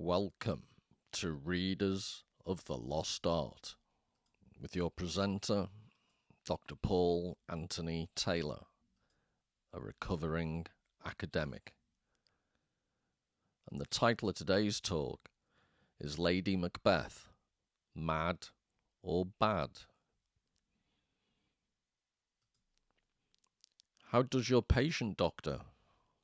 Welcome to Readers of the Lost Art with your presenter, Dr. Paul Anthony Taylor, a recovering academic. And the title of today's talk is Lady Macbeth, Mad or Bad? How does your patient, doctor?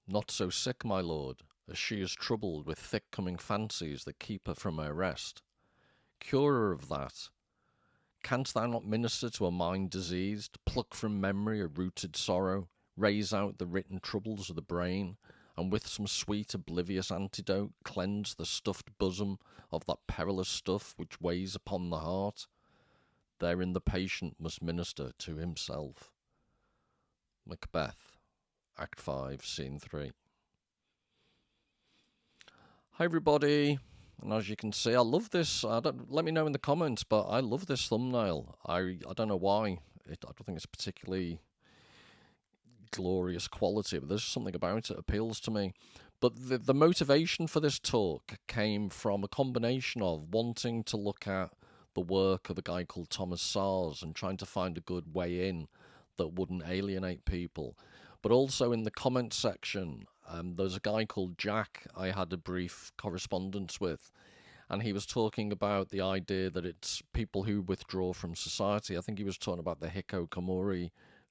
Not so sick, my lord, as she is troubled with thick-coming fancies that keep her from her rest. Cure her of that. Canst thou not minister to a mind diseased, pluck from memory a rooted sorrow, raise out the written troubles of the brain, and with some sweet oblivious antidote cleanse the stuffed bosom of that perilous stuff which weighs upon the heart? Therein the patient must minister to himself. Macbeth, Act 5, Scene 3. Hi everybody, and as you can see, I love this. Let me know in the comments, but I love this thumbnail. I don't know why. I don't think it's particularly glorious quality, but there's something about it appeals to me. But the motivation for this talk came from a combination of wanting to look at the work of a guy called Thomas Szasz and trying to find a good way in that wouldn't alienate people. But also in the comment section, there's a guy called Jack I had a brief correspondence with, and he was talking about the idea that it's people who withdraw from society. I think he was talking about the hikikomori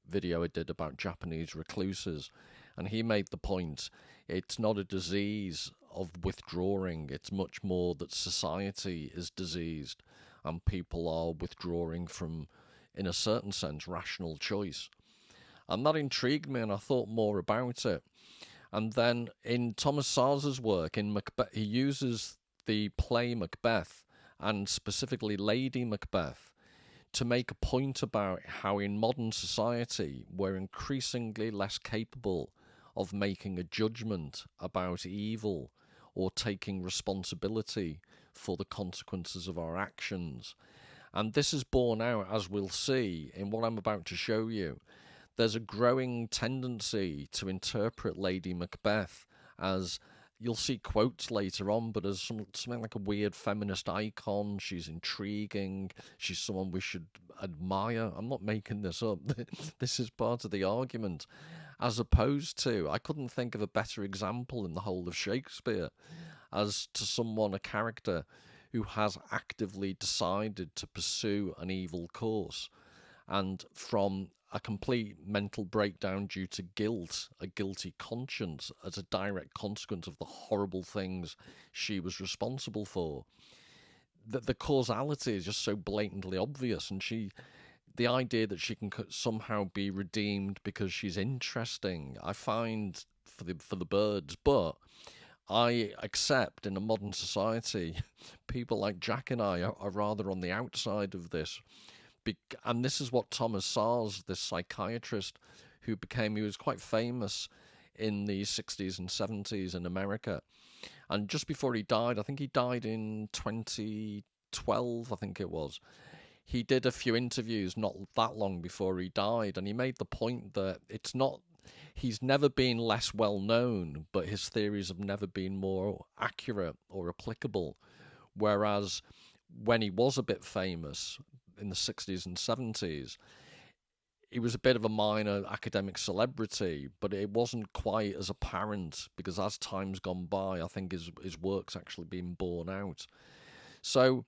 video I did about Japanese recluses, and he made the point it's not a disease of withdrawing, it's much more that society is diseased and people are withdrawing from, in a certain sense, rational choice. And that intrigued me, and I thought more about it. And then in Thomas Szasz's work, in Macbeth, he uses the play Macbeth, and specifically Lady Macbeth, to make a point about how in modern society we're increasingly less capable of making a judgment about evil or taking responsibility for the consequences of our actions. And this is borne out, as we'll see, in what I'm about to show you. There's a growing tendency to interpret Lady Macbeth as, you'll see quotes later on, but as something like a weird feminist icon. She's intriguing. She's someone we should admire. I'm not making this up. This is part of the argument. As opposed to, I couldn't think of a better example in the whole of Shakespeare as to someone, a character, who has actively decided to pursue an evil course. And from a complete mental breakdown due to guilt, a guilty conscience, as a direct consequence of the horrible things she was responsible for. The causality is just so blatantly obvious, and the idea that she can somehow be redeemed because she's interesting, I find for the birds. But I accept in a modern society, people like Jack and I are rather on the outside of this. And this is what Thomas Szasz, this psychiatrist he was quite famous in the 60s and 70s in America. And just before he died, I think he died in 2012, I think it was, he did a few interviews not that long before he died, and he made the point that he's never been less well known, but his theories have never been more accurate or applicable. Whereas when he was a bit famous, in the 60s and 70s, he was a bit of a minor academic celebrity, but it wasn't quite as apparent, because as time's gone by, I think his work's actually been borne out. So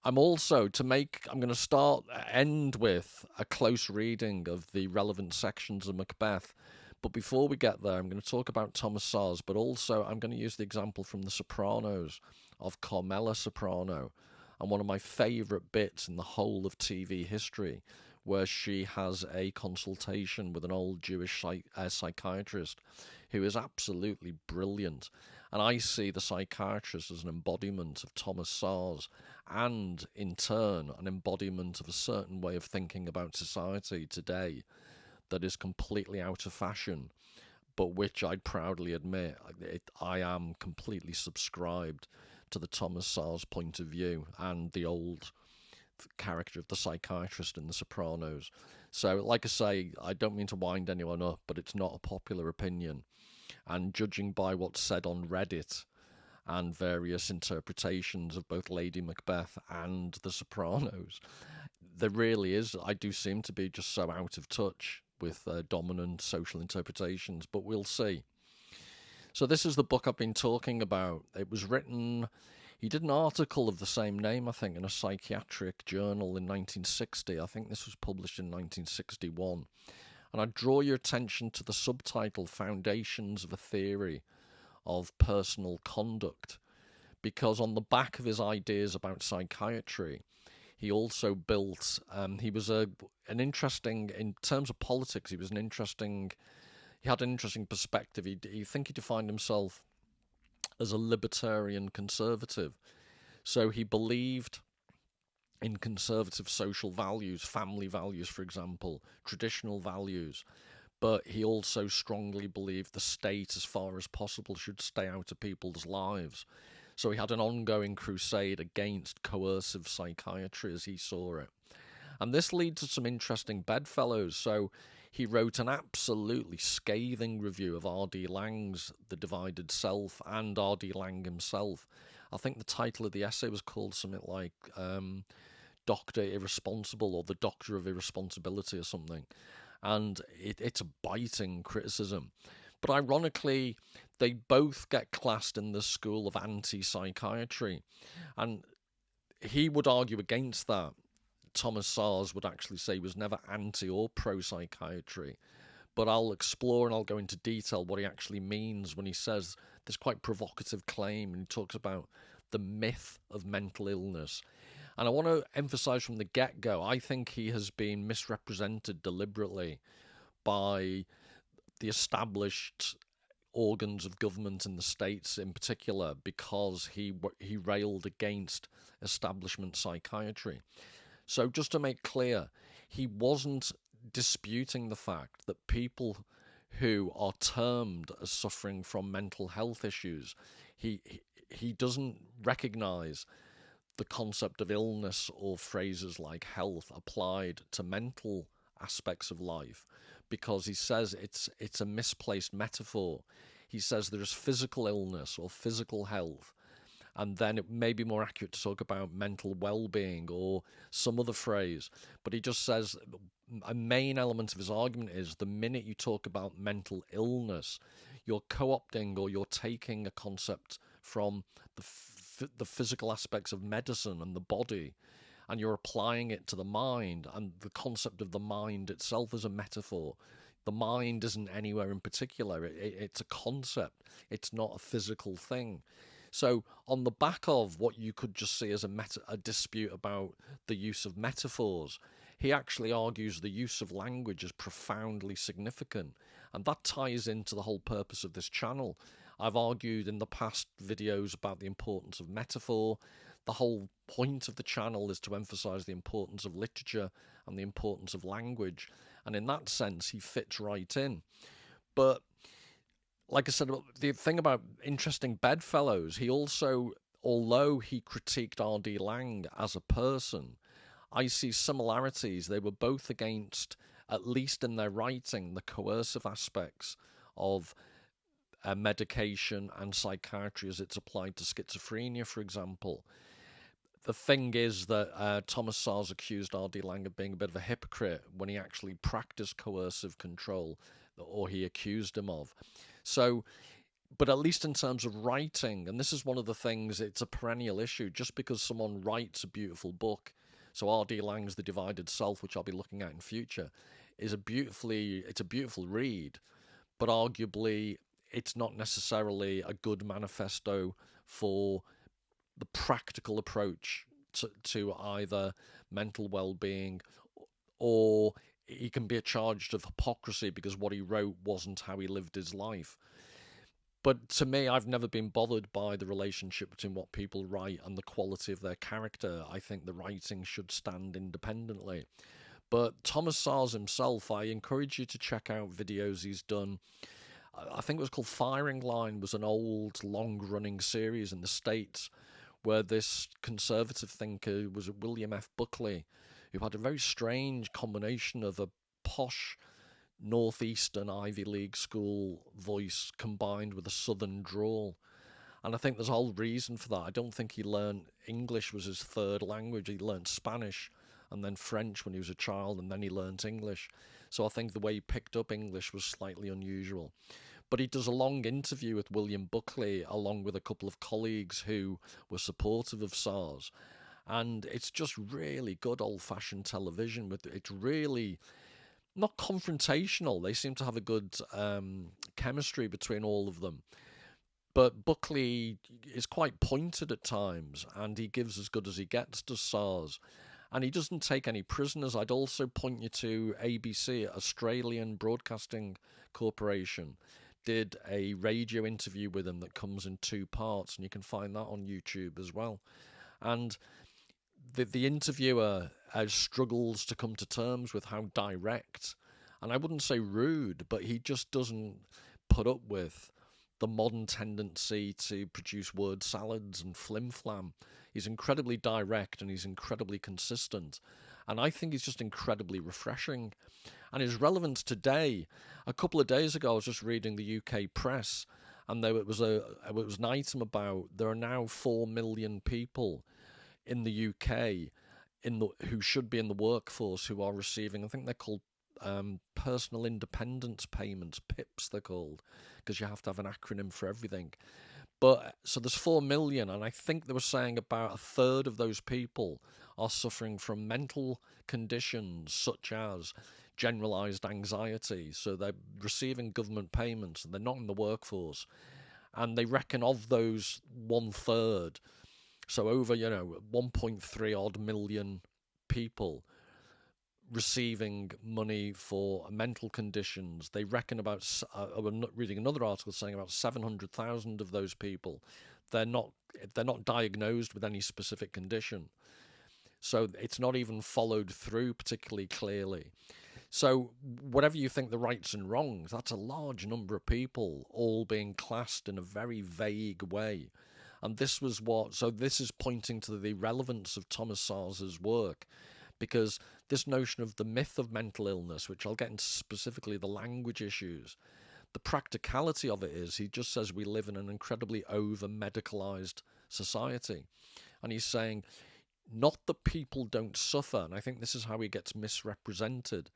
I'm going to end with a close reading of the relevant sections of Macbeth. But before we get there, I'm going to talk about Thomas Szasz, but also I'm going to use the example from The Sopranos of Carmela Soprano, and one of my favourite bits in the whole of TV history, where she has a consultation with an old Jewish psychiatrist who is absolutely brilliant. And I see the psychiatrist as an embodiment of Thomas Szasz, and in turn an embodiment of a certain way of thinking about society today that is completely out of fashion, but which I'd proudly admit I am completely subscribed to the Thomas Szasz point of view and the old character of the psychiatrist in The Sopranos. So, like I say, I don't mean to wind anyone up, but it's not a popular opinion. And judging by what's said on Reddit, and various interpretations of both Lady Macbeth and The Sopranos. There really is. I do seem to be just so out of touch with dominant social interpretations, but we'll see. So this is the book I've been talking about. It was written, he did an article of the same name, I think, in a psychiatric journal in 1960. I think this was published in 1961. And I draw your attention to the subtitle, Foundations of a Theory of Personal Conduct, because on the back of his ideas about psychiatry, he also built, he was an interesting, in terms of politics, he had an interesting perspective. He think he defined himself as a libertarian conservative. So he believed in conservative social values, family values, for example, traditional values. But he also strongly believed the state, as far as possible, should stay out of people's lives. So he had an ongoing crusade against coercive psychiatry, as he saw it. And this leads to some interesting bedfellows. So he wrote an absolutely scathing review of R.D. Laing's The Divided Self and R.D. Laing himself. I think the title of the essay was called something like Dr. Irresponsible, or The Doctor of Irresponsibility, or something. And it's a biting criticism. But ironically, they both get classed in the school of anti-psychiatry. And he would argue against that. Thomas Szasz would actually say he was never anti or pro-psychiatry. But I'll explore and I'll go into detail what he actually means when he says this quite provocative claim, and he talks about the myth of mental illness. And I want to emphasize from the get-go, I think he has been misrepresented deliberately by the established organs of government in the States in particular, because he railed against establishment psychiatry. So just to make clear, he wasn't disputing the fact that people who are termed as suffering from mental health issues, he doesn't recognize the concept of illness or phrases like health applied to mental aspects of life, because he says it's a misplaced metaphor. He says there is physical illness or physical health, and then it may be more accurate to talk about mental well-being or some other phrase. But he just says a main element of his argument is the minute you talk about mental illness, you're co-opting or you're taking a concept from the physical aspects of medicine and the body, and you're applying it to the mind, and the concept of the mind itself is a metaphor. The mind isn't anywhere in particular. It's a concept. It's not a physical thing. So on the back of what you could just see as a dispute about the use of metaphors, he actually argues the use of language is profoundly significant. And that ties into the whole purpose of this channel. I've argued in the past videos about the importance of metaphor. The whole point of the channel is to emphasize the importance of literature and the importance of language. And in that sense, he fits right in. But like I said, the thing about interesting bedfellows, he also, although he critiqued R.D. Laing as a person, I see similarities. They were both against, at least in their writing, the coercive aspects of medication and psychiatry as it's applied to schizophrenia, for example. The thing is that Thomas Szasz accused R.D. Laing of being a bit of a hypocrite when he actually practiced coercive control, or he accused him of. So, but at least in terms of writing, and this is one of the things, it's a perennial issue, just because someone writes a beautiful book, so R.D. Laing's The Divided Self, which I'll be looking at in future, it's a beautiful read, but arguably it's not necessarily a good manifesto for the practical approach to either mental well-being, or he can be charged of hypocrisy because what he wrote wasn't how he lived his life. But to me, I've never been bothered by the relationship between what people write and the quality of their character. I think the writing should stand independently. But Thomas Szasz himself, I encourage you to check out videos he's done. I think it was called Firing Line, was an old, long-running series in the States where this conservative thinker was William F. Buckley, who had a very strange combination of a posh northeastern Ivy League school voice combined with a southern drawl. And I think there's a whole reason for that. I don't think he learned English was his third language. He learned Spanish and then French when he was a child, and then he learnt English. So I think the way he picked up English was slightly unusual. But he does a long interview with William Buckley, along with a couple of colleagues who were supportive of Szasz. And it's just really good old-fashioned television. It's really not confrontational. They seem to have a good chemistry between all of them. But Buckley is quite pointed at times, and he gives as good as he gets to Szasz. And he doesn't take any prisoners. I'd also point you to ABC, Australian Broadcasting Corporation, did a radio interview with him that comes in 2 parts, and you can find that on YouTube as well. And the interviewer struggles to come to terms with how direct, and I wouldn't say rude, but he just doesn't put up with the modern tendency to produce word salads and flim-flam. He's incredibly direct and he's incredibly consistent. And I think he's just incredibly refreshing. And his relevance today, a couple of days ago, I was just reading the UK press, and it was an item about there are now 4 million people in the UK who should be in the workforce who are receiving, I think they're called personal independence payments, PIPs they're called, because you have to have an acronym for everything. But so there's 4 million, and I think they were saying about a third of those people are suffering from mental conditions such as generalized anxiety. So they're receiving government payments and they're not in the workforce. And they reckon of those 1/3, so over 1.3 odd million people receiving money for mental conditions. They reckon about, I'm reading another article saying about 700,000 of those people, they're not diagnosed with any specific condition. So it's not even followed through particularly clearly. So whatever you think the rights and wrongs, that's a large number of people all being classed in a very vague way. And this is pointing to the relevance of Thomas Szasz's work, because this notion of the myth of mental illness, which I'll get into specifically the language issues, the practicality of it is he just says we live in an incredibly over-medicalised society. And he's saying not that people don't suffer, and I think this is how he gets misrepresented.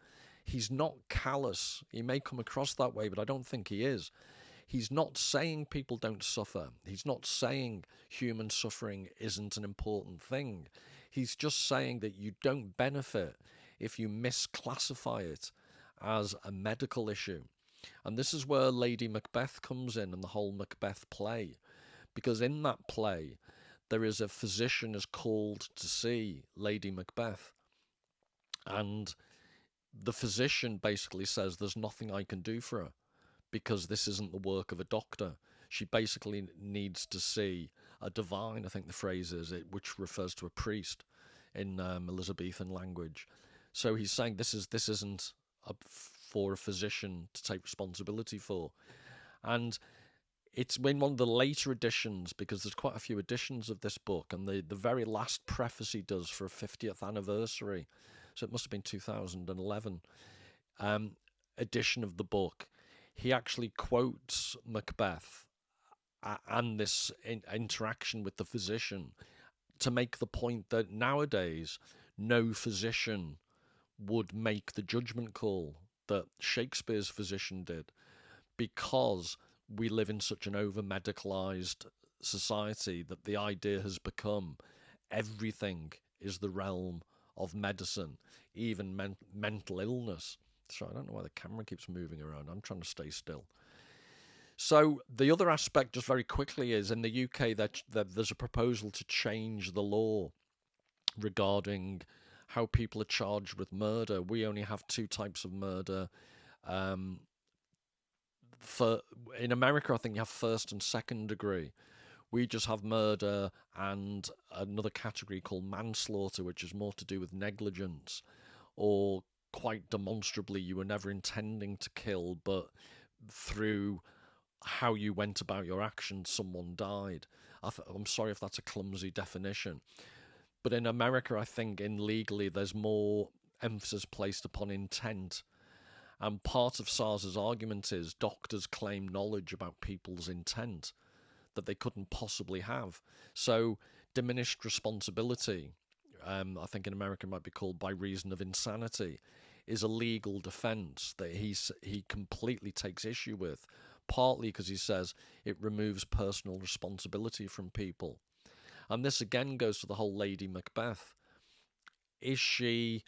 He's not callous. He may come across that way, but I don't think he is. He's not saying people don't suffer. He's not saying human suffering isn't an important thing. He's just saying that you don't benefit if you misclassify it as a medical issue. And this is where Lady Macbeth comes in and the whole Macbeth play. Because in that play, there is a physician is called to see Lady Macbeth. And the physician basically says there's nothing I can do for her because this isn't the work of a doctor. She basically needs to see a divine, I think the phrase is, which refers to a priest in Elizabethan language. So he's saying this isn't for a physician to take responsibility for. And it's in one of the later editions, because there's quite a few editions of this book, and the very last preface he does for a 50th anniversary, so it must have been 2011, edition of the book, he actually quotes Macbeth and this interaction with the physician to make the point that nowadays no physician would make the judgment call that Shakespeare's physician did, because we live in such an over-medicalised society that the idea has become everything is the realm of medicine, even mental illness. Sorry, I don't know why the camera keeps moving around. I'm trying to stay still. So the other aspect, just very quickly, is in the UK that there's a proposal to change the law regarding how people are charged with murder. We only have 2 types of murder. In America, I think you have first and second degree. We just have murder and another category called manslaughter, which is more to do with negligence, or quite demonstrably you were never intending to kill, but through how you went about your actions, someone died. I'm sorry if that's a clumsy definition. But in America, I think legally there's more emphasis placed upon intent. And part of Szasz's argument is doctors claim knowledge about people's intent. that they couldn't possibly have. So diminished responsibility, I think in America it might be called by reason of insanity, is a legal defense that he completely takes issue with, partly because he says it removes personal responsibility from people. And this again goes to the whole Lady Macbeth. Is she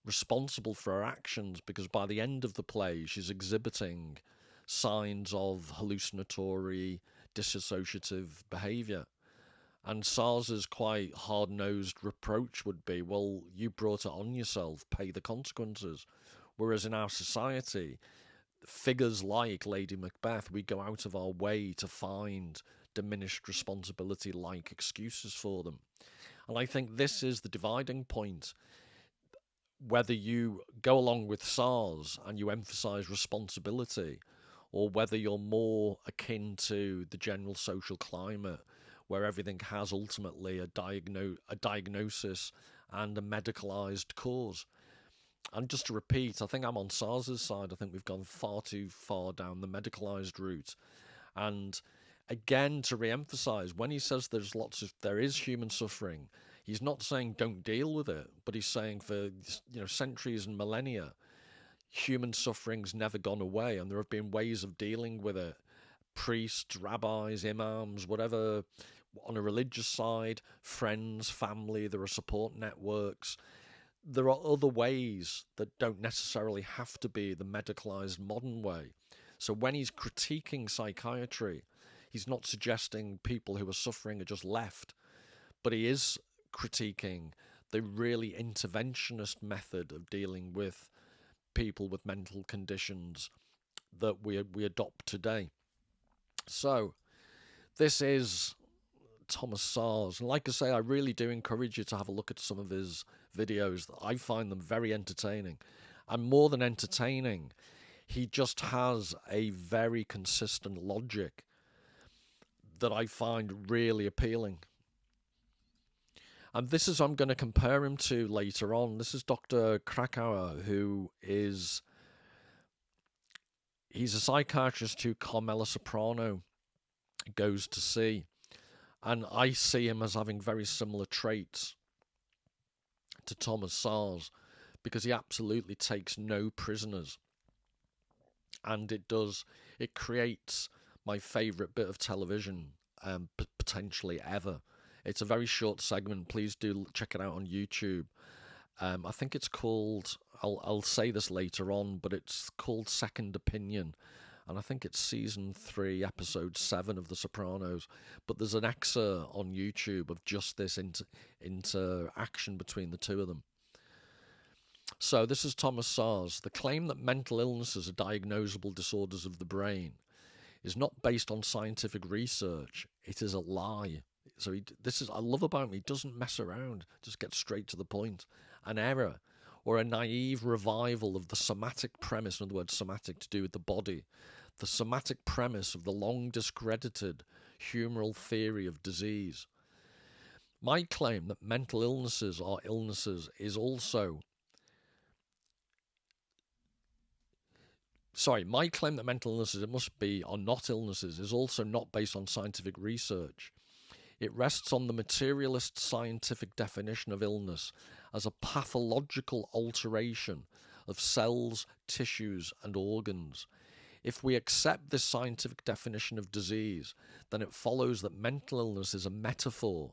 responsible for her actions? Because by the end of the play, she's exhibiting signs of hallucinatory, dissociative behaviour. And Szasz's quite hard-nosed reproach would be, well, you brought it on yourself, pay the consequences. Whereas in our society, figures like Lady Macbeth, we go out of our way to find diminished responsibility-like excuses for them. And I think this is the dividing point. Whether you go along with Szasz's and you emphasise responsibility, or whether you're more akin to the general social climate, where everything has ultimately a diagnosis and a medicalised cause. And just to repeat, I think I'm on Szasz's side. I think we've gone far too far down the medicalised route. And again, to re-emphasise, when he says there is human suffering, he's not saying don't deal with it, but he's saying for centuries and millennia, human suffering's never gone away, and there have been ways of dealing with it. Priests, rabbis, imams, whatever, on a religious side, friends, family, there are support networks. There are other ways that don't necessarily have to be the medicalised modern way. So when he's critiquing psychiatry, he's not suggesting people who are suffering are just left, but he is critiquing the really interventionist method of dealing with people with mental conditions that we adopt today. So this is Thomas Szasz, and like I say, I really do encourage you to have a look at some of his videos. I find them very entertaining, and more than entertaining, he just has a very consistent logic that I find really appealing. And this is, I'm going to compare him to later on. This is Dr. Krakauer, he's a psychiatrist who Carmela Soprano goes to see. And I see him as having very similar traits to Thomas Szasz, because he absolutely takes no prisoners. And it creates my favourite bit of television, potentially ever. It's a very short segment. Please do check it out on YouTube. I think it's called, I'll say this later on, but it's called Second Opinion. And I think it's season 3, episode 7 of The Sopranos. But there's an excerpt on YouTube of just this interaction between the two of them. So this is Thomas Szasz. The claim that mental illnesses are diagnosable disorders of the brain is not based on scientific research. It is a lie. So I love about him. He doesn't mess around. Just gets straight to the point. An error or a naive revival of the somatic premise, in other words, somatic to do with the body, the somatic premise of the long discredited humoral theory of disease. My claim that mental illnesses are illnesses is also... my claim that mental illnesses are not illnesses is also not based on scientific research. It rests on the materialist scientific definition of illness as a pathological alteration of cells, tissues, and organs. If we accept this scientific definition of disease, then it follows that mental illness is a metaphor,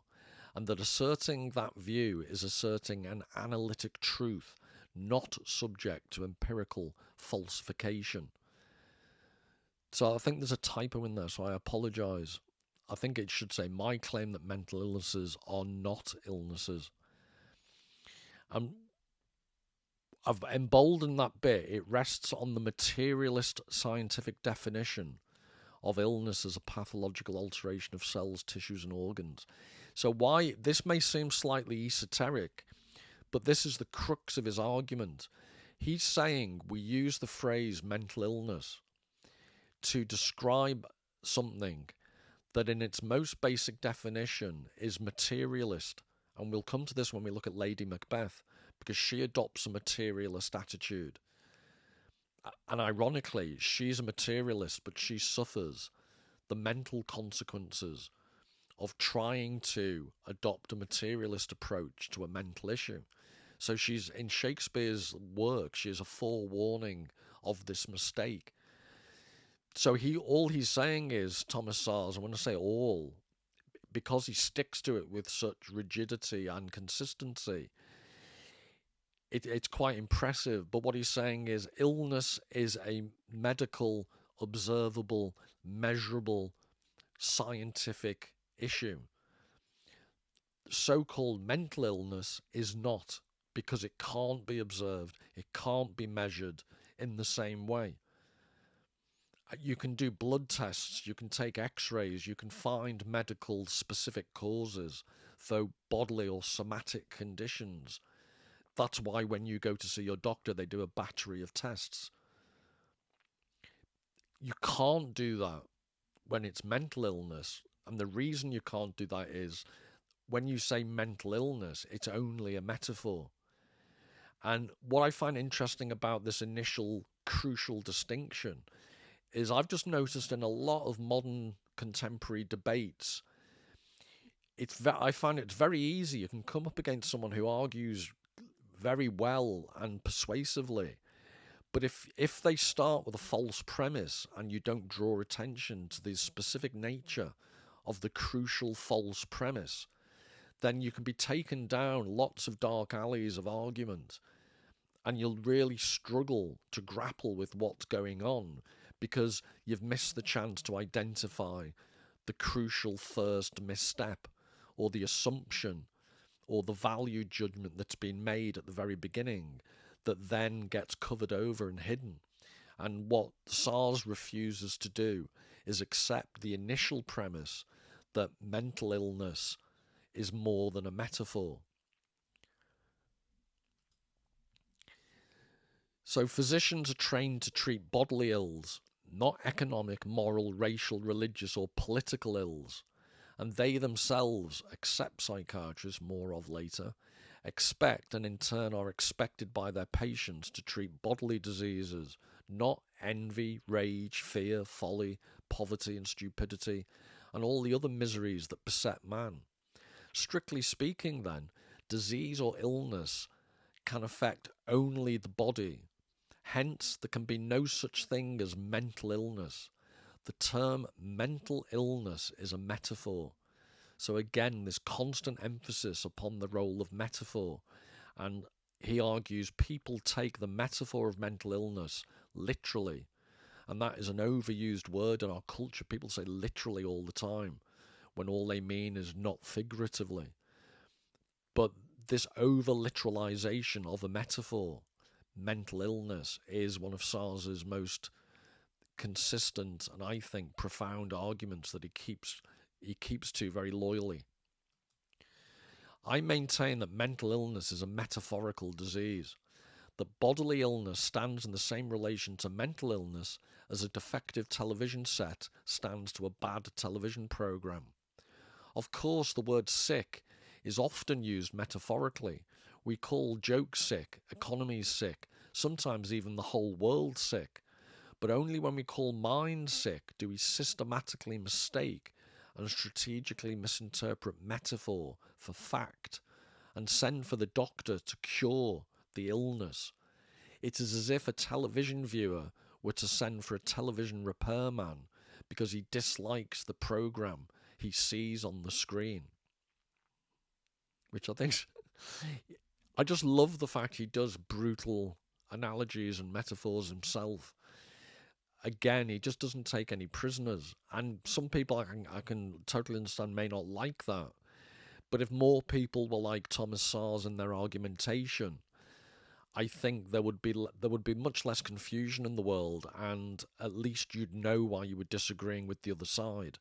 and that asserting that view is asserting an analytic truth, not subject to empirical falsification. So I think there's a typo in there, so I apologise. I think it should say, my claim that mental illnesses are not illnesses. I've emboldened that bit. It rests on the materialist scientific definition of illness as a pathological alteration of cells, tissues, and organs. So why this may seem slightly esoteric, but this is the crux of his argument. He's saying we use the phrase mental illness to describe something that in its most basic definition is materialist. And we'll come to this when we look at Lady Macbeth, because she adopts a materialist attitude. And ironically, she's a materialist, but she suffers the mental consequences of trying to adopt a materialist approach to a mental issue. So she's, in Shakespeare's work, she is a forewarning of this mistake. So all he's saying is, Thomas Szasz, I want to say all, because he sticks to it with such rigidity and consistency, it's quite impressive. But what he's saying is illness is a medical, observable, measurable, scientific issue. So-called mental illness is not, because it can't be observed, it can't be measured in the same way. You can do blood tests, you can take x-rays, you can find medical specific causes for bodily or somatic conditions. That's why when you go to see your doctor, they do a battery of tests. You can't do that when it's mental illness. And the reason you can't do that is when you say mental illness, it's only a metaphor. And what I find interesting about this initial crucial distinction is I've just noticed in a lot of modern contemporary debates, I find it's very easy. You can come up against someone who argues very well and persuasively, but if they start with a false premise and you don't draw attention to the specific nature of the crucial false premise, then you can be taken down lots of dark alleys of argument, and you'll really struggle to grapple with what's going on because you've missed the chance to identify the crucial first misstep, or the assumption, or the value judgment that's been made at the very beginning that then gets covered over and hidden. And what Szasz refuses to do is accept the initial premise that mental illness is more than a metaphor. So physicians are trained to treat bodily ills, not economic, moral, racial, religious, or political ills. And they themselves, except psychiatrists, more of later, expect and in turn are expected by their patients to treat bodily diseases, not envy, rage, fear, folly, poverty and stupidity, and all the other miseries that beset man. Strictly speaking then, disease or illness can affect only the body. Hence, there can be no such thing as mental illness. The term mental illness is a metaphor. So again, this constant emphasis upon the role of metaphor. And he argues people take the metaphor of mental illness literally. And that is an overused word in our culture. People say literally all the time, when all they mean is not figuratively. But this over-literalization of a metaphor, mental illness, is one of Szasz's most consistent and I think profound arguments that he keeps to very loyally. I maintain that mental illness is a metaphorical disease, that bodily illness stands in the same relation to mental illness as a defective television set stands to a bad television program. Of course, the word sick is often used metaphorically. We call jokes sick, economies sick, sometimes even the whole world sick. But only when we call mind sick do we systematically mistake and strategically misinterpret metaphor for fact and send for the doctor to cure the illness. It is as if a television viewer were to send for a television repairman because he dislikes the program he sees on the screen. Which I think, I just love the fact he does brutal analogies and metaphors himself. Again, he just doesn't take any prisoners. And some people I can totally understand may not like that. But if more people were like Thomas Szasz in their argumentation, I think there would be much less confusion in the world, and at least you'd know why you were disagreeing with the other side.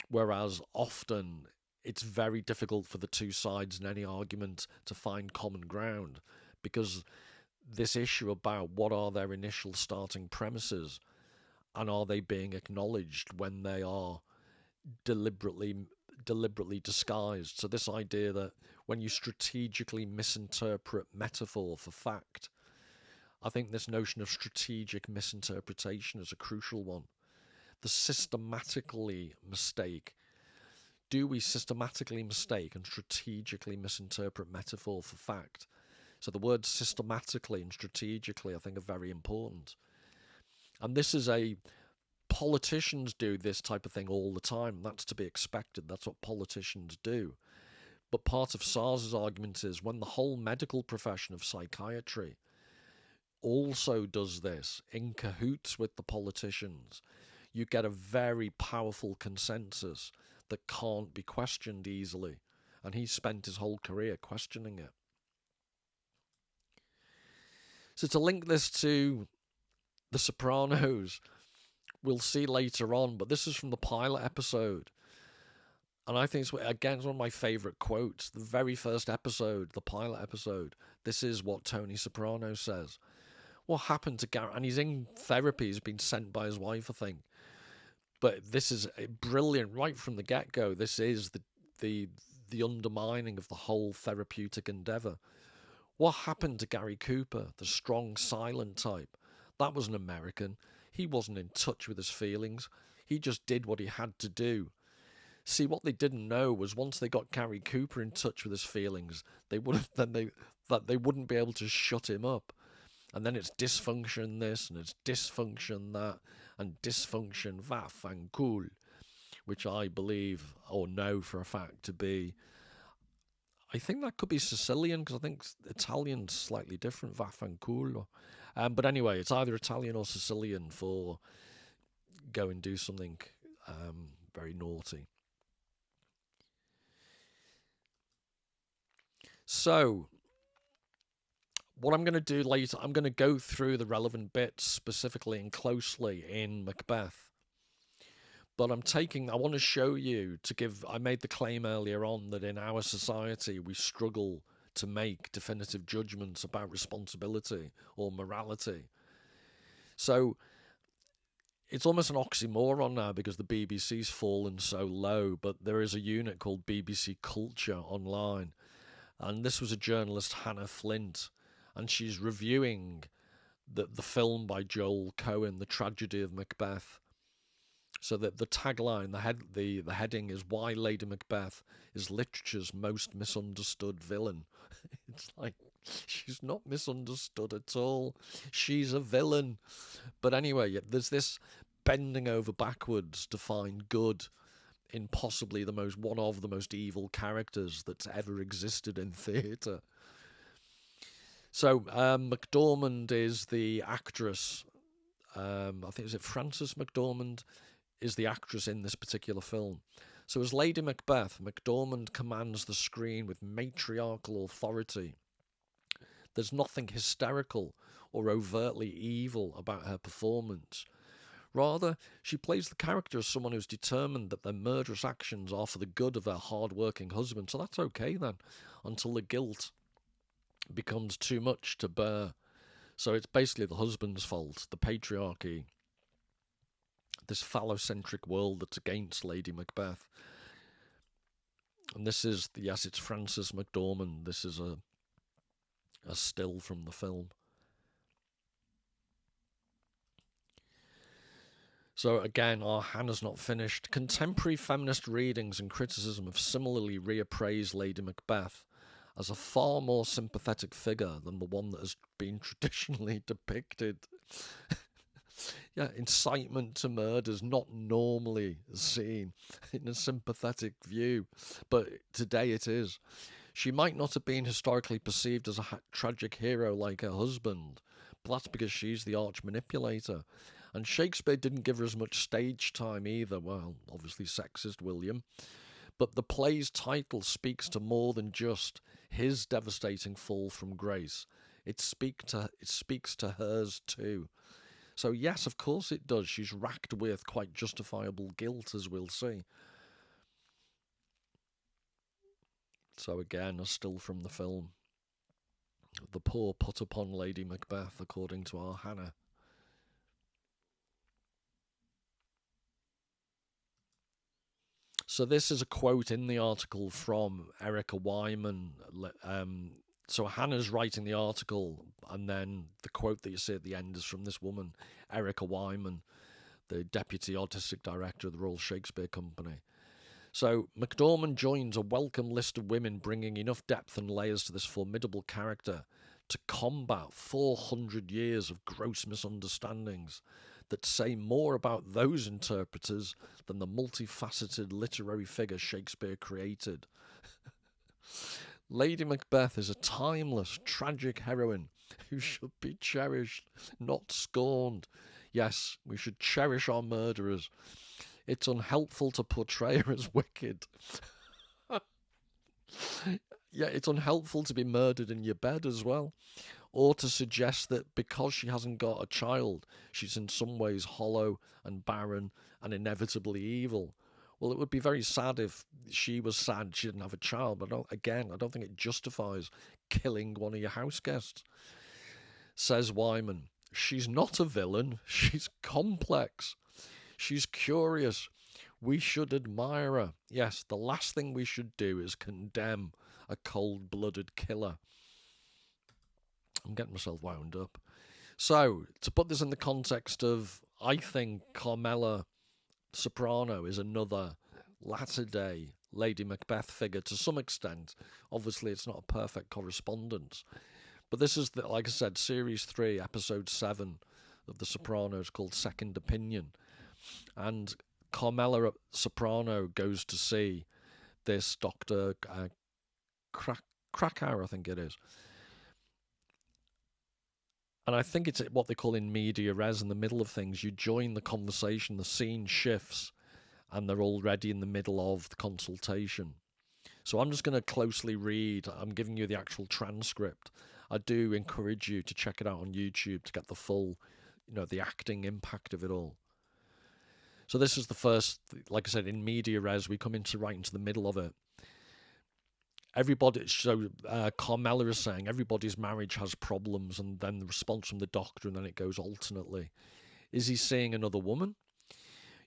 Whereas often it's very difficult for the two sides in any argument to find common ground, because this issue about what are their initial starting premises and are they being acknowledged when they are deliberately disguised. So this idea that when you strategically misinterpret metaphor for fact, I think this notion of strategic misinterpretation is a crucial one. the systematically mistake. Do we systematically mistake and strategically misinterpret metaphor for fact? So the words systematically and strategically, I think, are very important. And this is politicians do this type of thing all the time. That's to be expected. That's what politicians do. But part of Szasz's argument is when the whole medical profession of psychiatry also does this in cahoots with the politicians, you get a very powerful consensus that can't be questioned easily. And he spent his whole career questioning it. So to link this to The Sopranos, we'll see later on, but this is from the pilot episode. And I think, it's one of my favourite quotes. The very first episode, the pilot episode, this is what Tony Soprano says. What happened to Gary? And he's in therapy. He's been sent by his wife, I think. But this is brilliant right from the get-go. This is the undermining of the whole therapeutic endeavour. What happened to Gary Cooper, the strong, silent type? That was an American. He wasn't in touch with his feelings. He just did what he had to do. See, what they didn't know was once they got Gary Cooper in touch with his feelings, they wouldn't be able to shut him up. And then it's dysfunction this, and it's dysfunction that, and dysfunction that and cool, which I believe or know for a fact to be, I think that could be Sicilian, because I think Italian's slightly different, vaffanculo. But anyway, it's either Italian or Sicilian for go and do something very naughty. So, what I'm going to do later, I'm going to go through the relevant bits specifically and closely in Macbeth. But I want to show you, I made the claim earlier on that in our society we struggle to make definitive judgments about responsibility or morality. So it's almost an oxymoron now because the BBC's fallen so low, but there is a unit called BBC Culture online. And this was a journalist, Hannah Flint, and she's reviewing the film by Joel Cohen, The Tragedy of Macbeth. So that the tagline, the heading is "Why Lady Macbeth is Literature's Most Misunderstood Villain." It's like, she's not misunderstood at all. She's a villain. But anyway, there's this bending over backwards to find good in possibly one of the most evil characters that's ever existed in theatre. So McDormand is the actress. I think, is it Frances McDormand? Is the actress in this particular film. So as Lady Macbeth, McDormand commands the screen with matriarchal authority. There's nothing hysterical or overtly evil about her performance. Rather, she plays the character as someone who's determined that their murderous actions are for the good of their hard-working husband. So that's okay then, until the guilt becomes too much to bear. So it's basically the husband's fault, the patriarchy, this phallocentric world that's against Lady Macbeth. And this is, yes, it's Frances McDormand. This is a still from the film. So again, our Hannah's not finished. Contemporary feminist readings and criticism have similarly reappraised Lady Macbeth as a far more sympathetic figure than the one that has been traditionally depicted. Yeah, incitement to murder is not normally seen in a sympathetic view, but today it is. She might not have been historically perceived as a tragic hero like her husband, but that's because she's the arch manipulator. And Shakespeare didn't give her as much stage time either. Well, obviously sexist William. But the play's title speaks to more than just his devastating fall from grace. It speaks to hers too. So yes, of course it does. She's racked with quite justifiable guilt, as we'll see. So again, a still from the film. The poor put upon Lady Macbeth, according to our Hannah. So this is a quote in the article from Erica Wyman. So Hannah's writing the article, and then the quote that you see at the end is from this woman, Erica Wyman, the deputy artistic director of the Royal Shakespeare Company. So MacDormand joins a welcome list of women bringing enough depth and layers to this formidable character to combat 400 years of gross misunderstandings that say more about those interpreters than the multifaceted literary figure Shakespeare created. Lady Macbeth is a timeless, tragic heroine who should be cherished, not scorned. Yes, we should cherish our murderers. It's unhelpful to portray her as wicked. Yeah, it's unhelpful to be murdered in your bed as well. Or to suggest that because she hasn't got a child, she's in some ways hollow and barren and inevitably evil. Well, it would be very sad if she was sad she didn't have a child, but I don't think it justifies killing one of your house guests. Says Wyman, she's not a villain, she's complex. She's curious. We should admire her. Yes, the last thing we should do is condemn a cold-blooded killer. I'm getting myself wound up. So, to put this in the context of, I think Carmela Soprano is another latter-day Lady Macbeth figure to some extent. Obviously, it's not a perfect correspondence. But this is, like I said, Series 3, Episode 7 of The Sopranos, called Second Opinion. And Carmela Soprano goes to see this Dr. Krakow, I think it is. And I think it's what they call in media res, in the middle of things. You join the conversation, the scene shifts, and they're already in the middle of the consultation. So I'm just going to closely read. I'm giving you the actual transcript. I do encourage you to check it out on YouTube to get the full, the acting impact of it all. So this is the first, like I said, in media res, we come right into the middle of it. Carmela is saying everybody's marriage has problems, and then the response from the doctor, and then it goes alternately. Is he seeing another woman?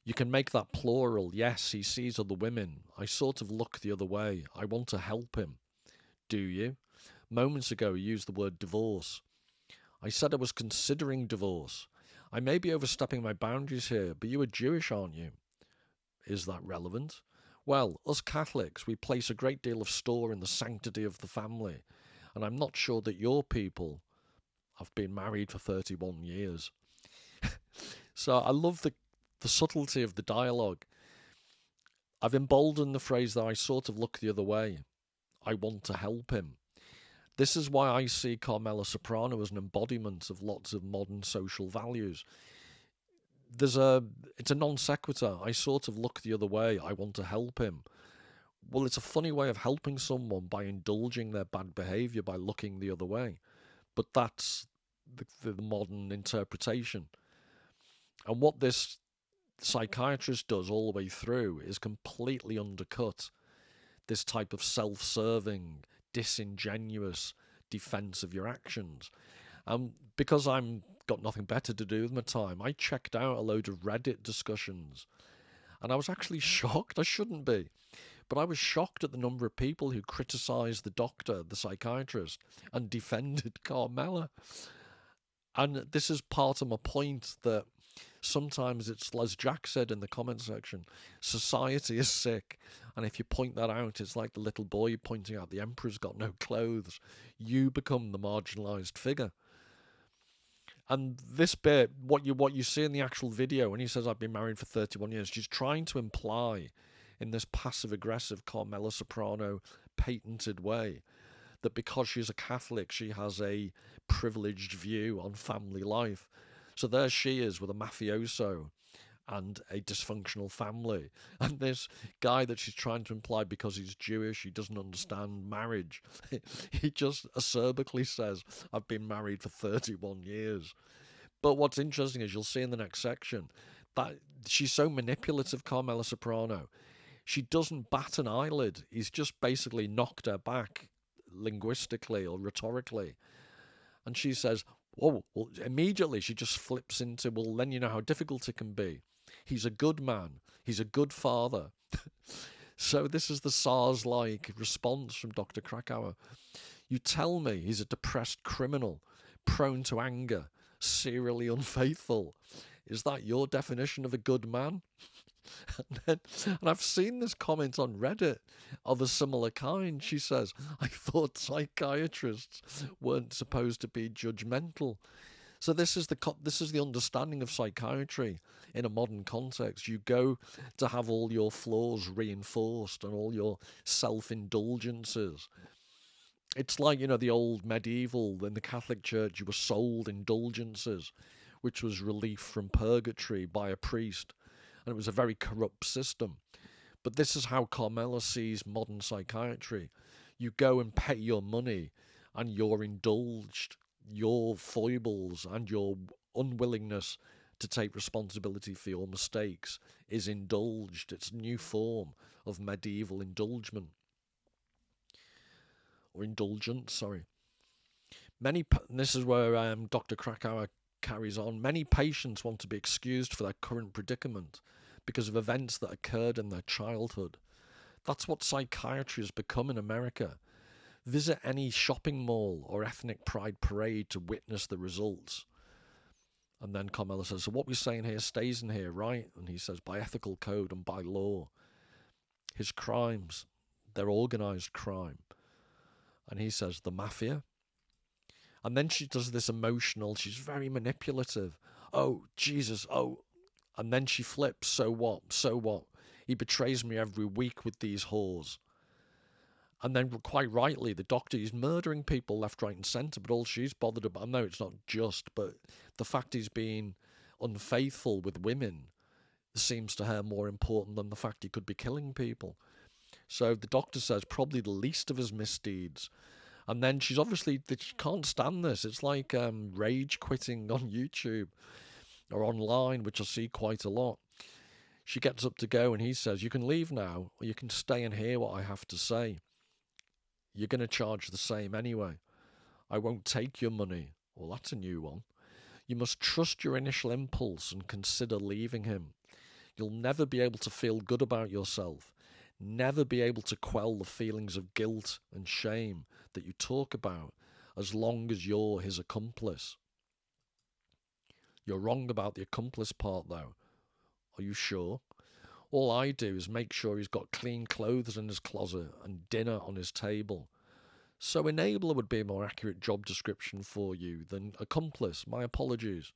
You can make that plural. Yes, he sees other women. I sort of look the other way. I want to help him. Do you? Moments ago, you used the word divorce. I said I was considering divorce. I may be overstepping my boundaries here, but you are Jewish, aren't you? Is that relevant? Well, us Catholics, we place a great deal of store in the sanctity of the family, and I'm not sure that your people have been married for 31 years. So I love the subtlety of the dialogue. I've emboldened the phrase that I sort of look the other way. I want to help him. This is why I see Carmela Soprano as an embodiment of lots of modern social values. It's a non sequitur. I sort of look the other way. I want to help him. Well, it's a funny way of helping someone by indulging their bad behaviour by looking the other way. But that's the modern interpretation. And what this psychiatrist does all the way through is completely undercut this type of self-serving, disingenuous defence of your actions. Because I'm got nothing better to do with my time, I checked out a load of Reddit discussions, and I was actually shocked. I shouldn't be, but I was shocked at the number of people who criticised the doctor, the psychiatrist, and defended Carmela. And this is part of my point, that sometimes it's, as Jack said in the comment section, society is sick, and if you point that out, it's like the little boy pointing out the emperor's got no clothes. You become the marginalised figure. And this bit, what you see in the actual video, when he says, I've been married for 31 years, she's trying to imply, in this passive-aggressive Carmela Soprano patented way, that because she's a Catholic, she has a privileged view on family life. So there she is with a mafioso and a dysfunctional family. And this guy that she's trying to imply, because he's Jewish, he doesn't understand marriage. He just acerbically says, I've been married for 31 years. But what's interesting is, you'll see in the next section, that she's so manipulative, Carmela Soprano. She doesn't bat an eyelid. He's just basically knocked her back linguistically or rhetorically. And she says, whoa, well, immediately she just flips into, well, then you know how difficult it can be. He's a good man. He's a good father. So this is the SARS-like response from Dr. Krakauer. You tell me he's a depressed criminal, prone to anger, serially unfaithful. Is that your definition of a good man? And I've seen this comment on Reddit of a similar kind. She says, I thought psychiatrists weren't supposed to be judgmental. So this is the understanding of psychiatry in a modern context. You go to have all your flaws reinforced and all your self-indulgences. It's like, the old medieval, in the Catholic Church, you were sold indulgences, which was relief from purgatory by a priest. And it was a very corrupt system. But this is how Carmela sees modern psychiatry. You go and pay your money, and you're indulged. Your foibles and your unwillingness to take responsibility for your mistakes is indulged. It's a new form of medieval indulgence. Or indulgence, sorry. This is where Dr. Krakauer carries on. Many patients want to be excused for their current predicament because of events that occurred in their childhood. That's what psychiatry has become in America. Visit any shopping mall or ethnic pride parade to witness the results. And then Carmela says, so what we're saying here stays in here, right? And he says, by ethical code and by law. His crimes, they're organised crime. And he says, the mafia. And then she does this emotional, she's very manipulative. Oh, Jesus, oh. And then she flips, so what? So what? He betrays me every week with these whores. And then, quite rightly, the doctor is murdering people left, right, and centre, but all she's bothered about, no, it's not just, but the fact he's being unfaithful with women seems to her more important than the fact he could be killing people. So the doctor says probably the least of his misdeeds. And then she can't stand this. It's like rage quitting on YouTube or online, which I see quite a lot. She gets up to go and he says, you can leave now, or you can stay and hear what I have to say. You're going to charge the same anyway. I won't take your money. Well, that's a new one. You must trust your initial impulse and consider leaving him. You'll never be able to feel good about yourself. Never be able to quell the feelings of guilt and shame that you talk about as long as you're his accomplice. You're wrong about the accomplice part, though. Are you sure? All I do is make sure he's got clean clothes in his closet and dinner on his table. So enabler would be a more accurate job description for you than accomplice. My apologies.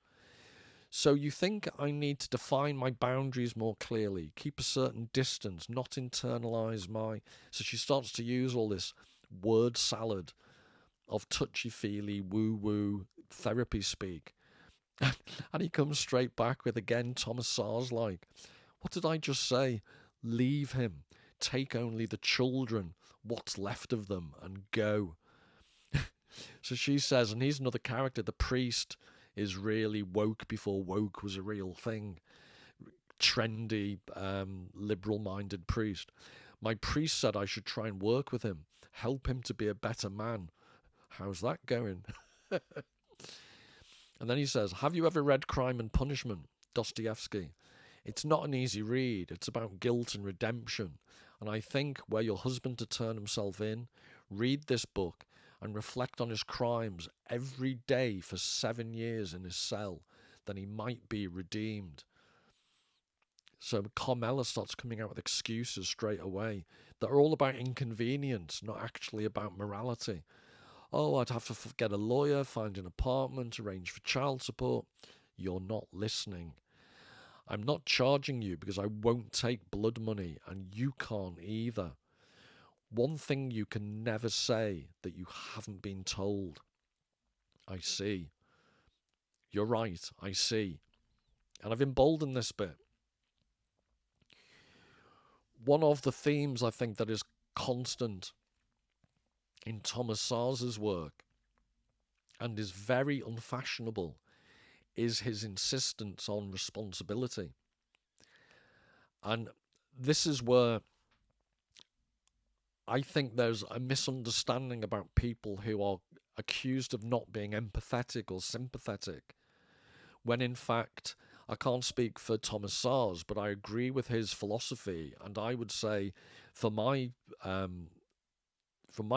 So you think I need to define my boundaries more clearly, keep a certain distance, not internalise my... So she starts to use all this word salad of touchy-feely, woo-woo therapy speak. And he comes straight back with, again, Thomas Szasz like, what did I just say? Leave him. Take only the children, what's left of them, and go. So she says, and here's another character, the priest is really woke before woke was a real thing. Trendy, liberal-minded priest. My priest said I should try and work with him, help him to be a better man. How's that going? And then he says, have you ever read Crime and Punishment, Dostoevsky? It's not an easy read. It's about guilt and redemption. And I think were your husband to turn himself in, read this book and reflect on his crimes every day for 7 years in his cell, then he might be redeemed. So Carmela starts coming out with excuses straight away that are all about inconvenience, not actually about morality. Oh, I'd have to get a lawyer, find an apartment, arrange for child support. You're not listening. I'm not charging you because I won't take blood money, and you can't either. One thing you can never say that you haven't been told. I see. You're right, I see. And I've emboldened this bit. One of the themes I think that is constant in Thomas Szasz's work and is very unfashionable is his insistence on responsibility. And this is where I think there's a misunderstanding about people who are accused of not being empathetic or sympathetic, when in fact, I can't speak for Thomas Szasz, but I agree with his philosophy, and I would say, from my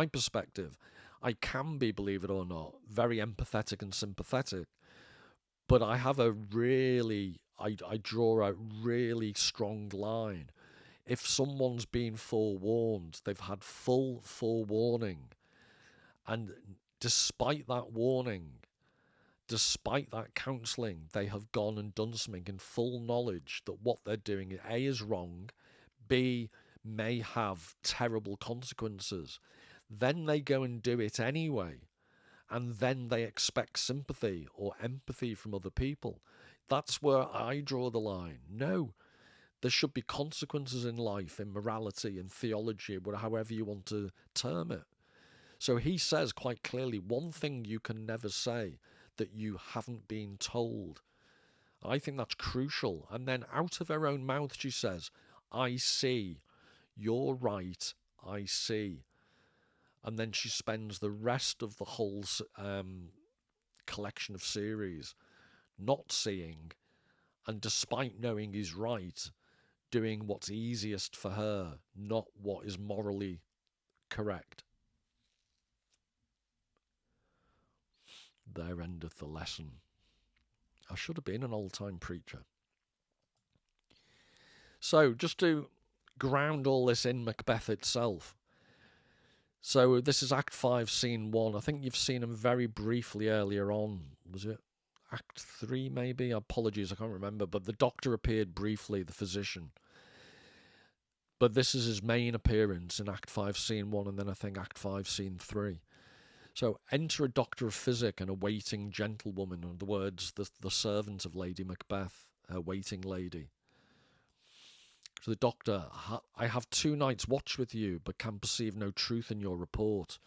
perspective, I can be, believe it or not, very empathetic and sympathetic. But I have a really, I draw a really strong line. If someone's been forewarned, they've had full forewarning, and despite that warning, despite that counselling, they have gone and done something in full knowledge that what they're doing, A, is wrong, B, may have terrible consequences. Then they go and do it anyway, and then they expect sympathy or empathy from other people. That's where I draw the line. No, there should be consequences in life, in morality, in theology, however you want to term it. So he says quite clearly, one thing you can never say that you haven't been told. I think that's crucial. And then out of her own mouth, she says, I see. You're right. I see. And then she spends the rest of the whole collection of series not seeing, and despite knowing he's right, doing what's easiest for her, not what is morally correct. There endeth the lesson. I should have been an old-time preacher. So, just to ground all this in Macbeth itself. So, this is Act 5, Scene 1. I think you've seen him very briefly earlier on. Was it Act 3, maybe? Apologies, I can't remember. But the doctor appeared briefly, the physician. But this is his main appearance in Act 5, Scene 1, and then I think Act 5, Scene 3. So, enter a doctor of physic and a waiting gentlewoman, in other words, the servant of Lady Macbeth, her waiting lady. So the doctor, I have 2 nights' watch with you, but can perceive no truth in your report.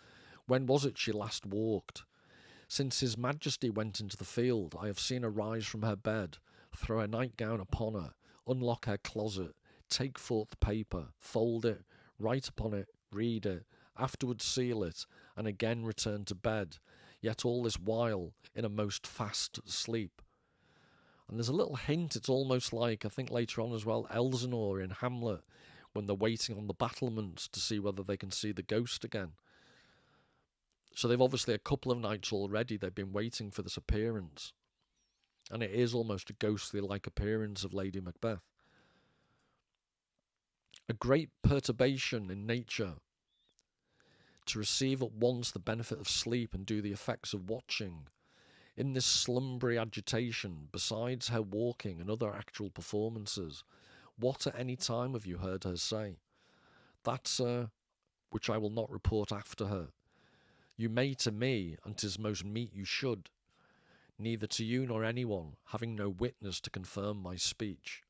When was it she last walked? Since his majesty went into the field, I have seen her rise from her bed, throw her nightgown upon her, unlock her closet, take forth the paper, fold it, write upon it, read it, afterwards seal it, and again return to bed, yet all this while in a most fast sleep. And there's a little hint, it's almost like, I think later on as well, Elsinore in Hamlet, when they're waiting on the battlements to see whether they can see the ghost again. So they've obviously a couple of nights already, they've been waiting for this appearance. And it is almost a ghostly-like appearance of Lady Macbeth. A great perturbation in nature, to receive at once the benefit of sleep and do the effects of watching. In this slumbery agitation, besides her walking and other actual performances, what at any time have you heard her say? That, sir, which I will not report after her. You may to me, and 'tis most meet you should, neither to you nor anyone, having no witness to confirm my speech.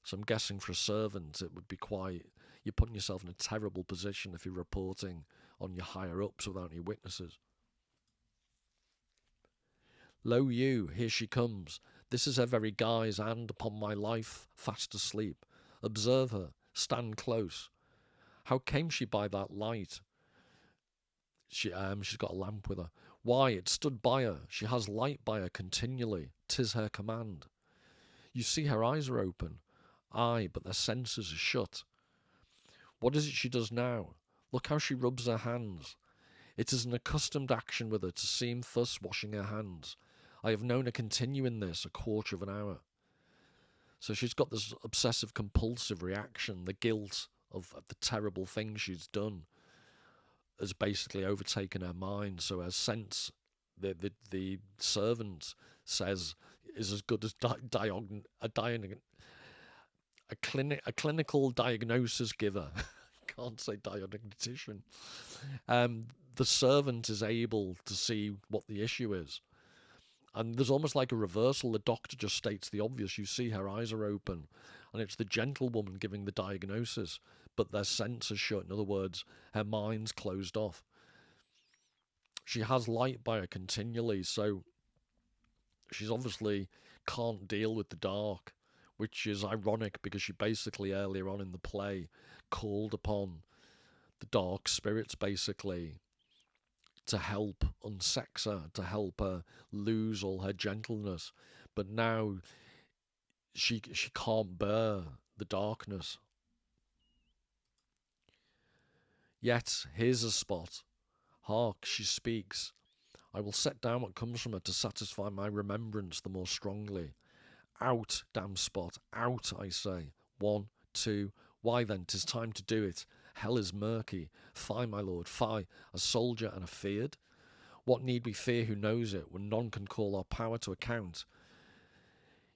So I'm guessing for a servant it would be quite... You're putting yourself in a terrible position if you're reporting on your higher-ups without any witnesses. Lo you, here she comes. This is her very guise, and, upon my life, fast asleep. Observe her, stand close. How came she by that light? She's got a lamp with her. Why, it stood by her. She has light by her continually. 'Tis her command. You see her eyes are open. Aye, but their senses are shut. What is it she does now? Look how she rubs her hands. It is an accustomed action with her to seem thus washing her hands. I have known her continue in this a quarter of an hour. So she's got this obsessive compulsive reaction. The guilt of the terrible thing she's done has basically overtaken her mind. So her sense, the servant says, is as good as a clinical diagnosis giver. Can't say diagnostician. The servant is able to see what the issue is. And there's almost like a reversal. The doctor just states the obvious. You see her eyes are open, and it's the gentlewoman giving the diagnosis, but their senses shut. In other words, her mind's closed off. She has light by her continually, so she's obviously can't deal with the dark, which is ironic because she basically earlier on in the play called upon the dark spirits basically to help unsex her, to help her lose all her gentleness. But now she can't bear the darkness. Yet here's a spot. Hark, she speaks. I will set down what comes from her to satisfy my remembrance the more strongly. Out, damn spot, out, I say. 1, 2, why then, 'tis time to do it. Hell is murky. Fie, my lord, fie, a soldier and a feared. What need we fear who knows it, when none can call our power to account?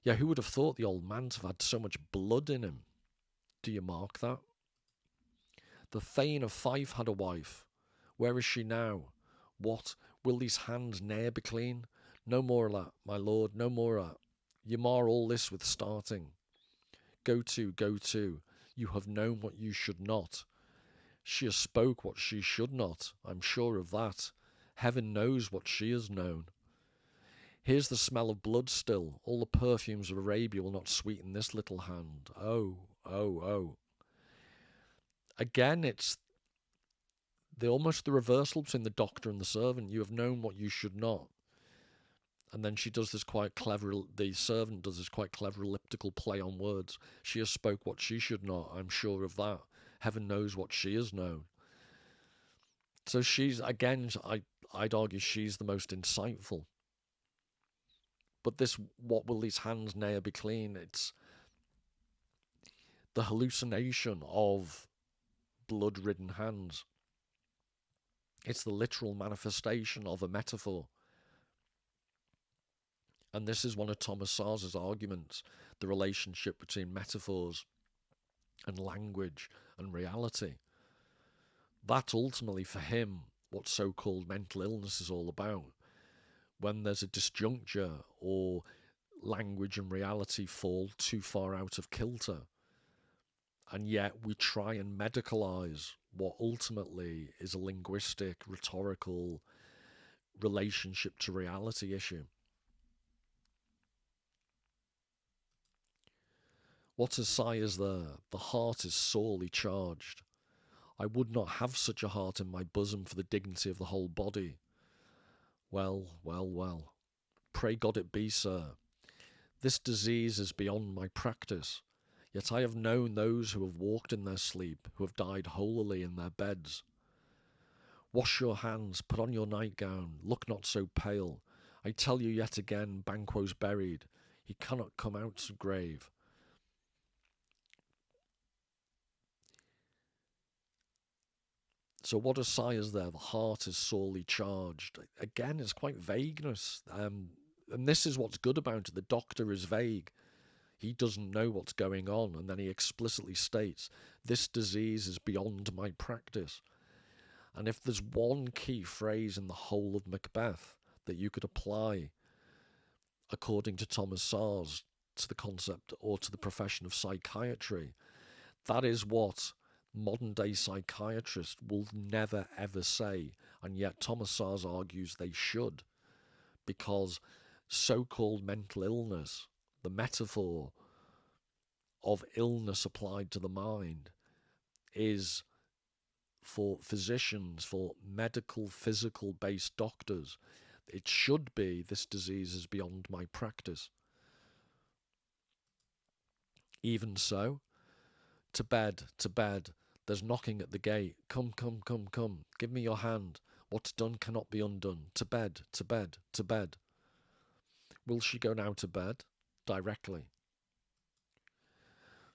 Yeah, who would have thought the old man to have had so much blood in him? Do you mark that? The Thane of Fife had a wife. Where is she now? What, will these hands ne'er be clean? No more o' that, my lord, no more o' that. You mar all this with starting. Go to, you have known what you should not. She has spoke what she should not, I'm sure of that. Heaven knows what she has known. Here's the smell of blood still. All the perfumes of Arabia will not sweeten this little hand. Oh, oh, oh. Again, it's almost the reversal between the doctor and the servant. You have known what you should not. And then she does this quite clever, the servant does this quite clever elliptical play on words. She has spoke what she should not, I'm sure of that. Heaven knows what she has known. So she's, again, I'd argue she's the most insightful. But this, what will these hands ne'er be clean? It's the hallucination of blood-ridden hands. It's the literal manifestation of a metaphor. And this is one of Thomas Szasz's arguments, the relationship between metaphors and language and reality. That's ultimately for him what so-called mental illness is all about. When there's a disjuncture or language and reality fall too far out of kilter, and yet we try and medicalise what ultimately is a linguistic, rhetorical relationship to reality issue. What a sigh is there, the heart is sorely charged. I would not have such a heart in my bosom for the dignity of the whole body. Well, well, well. Pray God it be, sir. This disease is beyond my practice, yet I have known those who have walked in their sleep, who have died holily in their beds. Wash your hands, put on your nightgown, look not so pale. I tell you yet again, Banquo's buried. He cannot come out of grave. So what a sigh is there? The heart is sorely charged. Again, it's quite vagueness. And this is what's good about it. The doctor is vague. He doesn't know what's going on. And then he explicitly states, this disease is beyond my practice. And if there's one key phrase in the whole of Macbeth that you could apply, according to Thomas Szasz, to the concept or to the profession of psychiatry, that is what modern-day psychiatrists will never ever say, and yet Thomas Szasz argues they should, because so-called mental illness, the metaphor of illness applied to the mind, is for physicians, for medical, physical-based doctors, it should be, this disease is beyond my practice. Even so, to bed, there's knocking at the gate. Come, come, come, come, give me your hand. What's done cannot be undone. To bed, to bed, to bed. Will she go now to bed? Directly.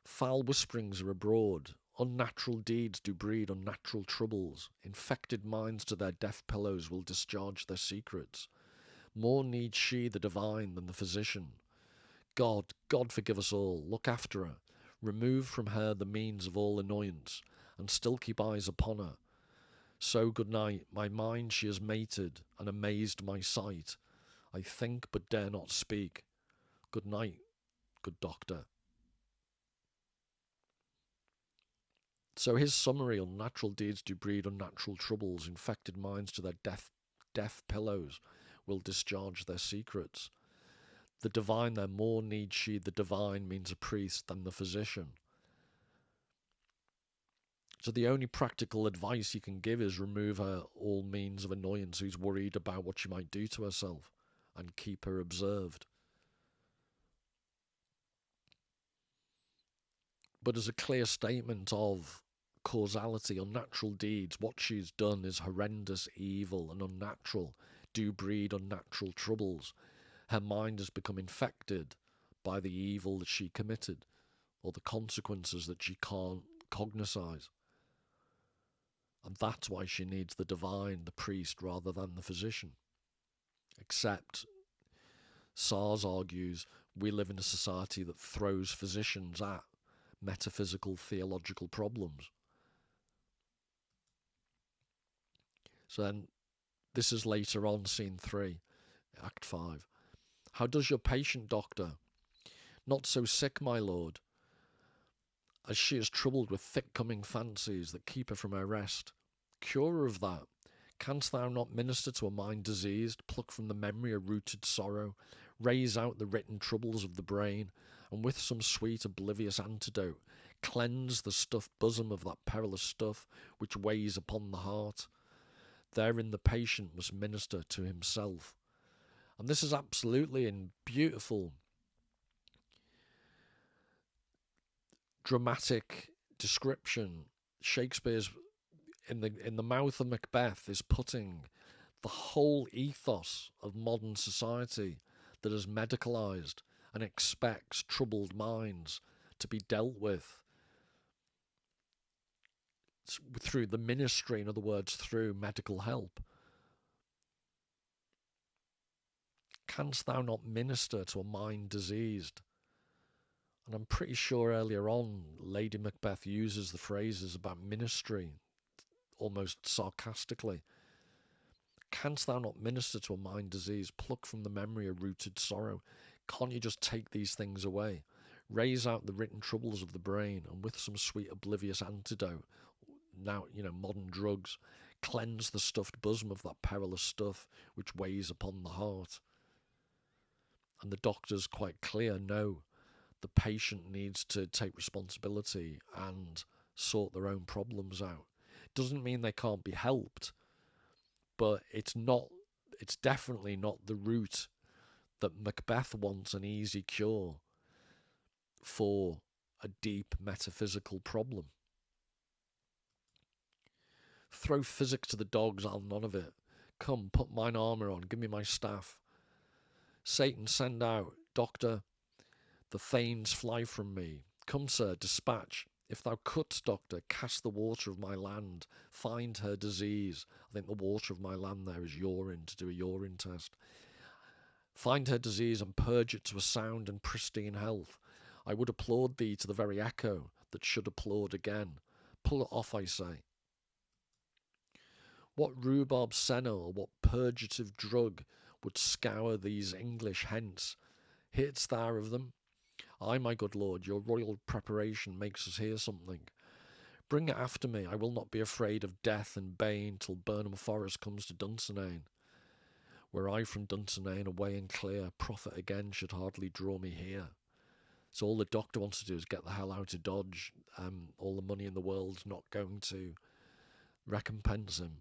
Foul whisperings are abroad. Unnatural deeds do breed unnatural troubles. Infected minds to their deaf pillows will discharge their secrets. More needs she the divine than the physician. God, God forgive us all. Look after her. Remove from her the means of all annoyance, and still keep eyes upon her. So good night, my mind she has mated, and amazed my sight. I think but dare not speak. Good night, good doctor. So his summary, unnatural deeds do breed unnatural troubles, infected minds to their deaf pillows will discharge their secrets. The divine there, more needs she the divine means a priest than the physician. So the only practical advice you can give is remove her all means of annoyance who's worried about what she might do to herself, and keep her observed. But as a clear statement of causality, unnatural deeds, what she's done is horrendous, evil and unnatural. do breed unnatural troubles. Her mind has become infected by the evil that she committed, or the consequences that she can't cognise. And that's why she needs the divine, the priest, rather than the physician. Except, Szasz argues, we live in a society that throws physicians at metaphysical, theological problems. So then, this is later on, scene 3, Act 5. How does your patient, doctor? Not so sick, my lord, as she is troubled with thick-coming fancies that keep her from her rest. Cure her of that. Canst thou not minister to a mind diseased, pluck from the memory a rooted sorrow, raise out the written troubles of the brain, and with some sweet oblivious antidote, cleanse the stuffed bosom of that perilous stuff which weighs upon the heart? Therein the patient must minister to himself. And this is absolutely in beautiful, dramatic description. Shakespeare's in the mouth of Macbeth is putting the whole ethos of modern society that is medicalised and expects troubled minds to be dealt with through the ministry, in other words, through medical help. Canst thou not minister to a mind diseased? And I'm pretty sure earlier on, Lady Macbeth uses the phrases about ministry almost sarcastically. Canst thou not minister to a mind diseased, pluck from the memory a rooted sorrow? Can't you just take these things away? Raise out the written troubles of the brain, and with some sweet oblivious antidote, now, modern drugs, cleanse the stuffed bosom of that perilous stuff which weighs upon the heart. And the doctor's quite clear, no, the patient needs to take responsibility and sort their own problems out. Doesn't mean they can't be helped, but it's definitely not the route that Macbeth wants, an easy cure for a deep metaphysical problem. Throw physic to the dogs, I'll none of it. Come, put mine armour on, give me my staff. Satan, send out, doctor, the thanes fly from me. Come, sir, dispatch. If thou couldst, doctor, cast the water of my land, find her disease. I think the water of my land there is urine, to do a urine test. Find her disease and purge it to a sound and pristine health. I would applaud thee to the very echo that should applaud again. Pull it off, I say. What rhubarb senna or what purgative drug would scour these English hence? Hear'st thou of them? Ay, my good lord, your royal preparation makes us hear something. Bring it after me. I will not be afraid of death and bane till Burnham Forest comes to Dunsinane. Were I from Dunsinane away and clear, profit again should hardly draw me here. So all the doctor wants to do is get the hell out of Dodge. All the money in the world's not going to recompense him.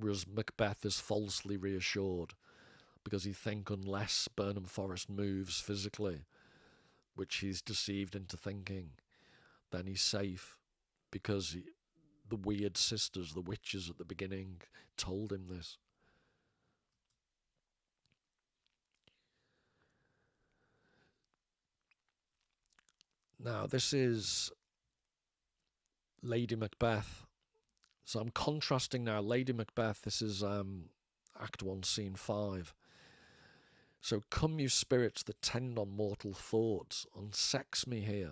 Whereas Macbeth is falsely reassured because he thinks unless Burnham Forest moves physically, which he's deceived into thinking, then he's safe because the weird sisters, the witches at the beginning, told him this. Now, this is Lady Macbeth. So I'm contrasting now Lady Macbeth. This is Act 1, Scene 5. So come, you spirits that tend on mortal thoughts, unsex me here,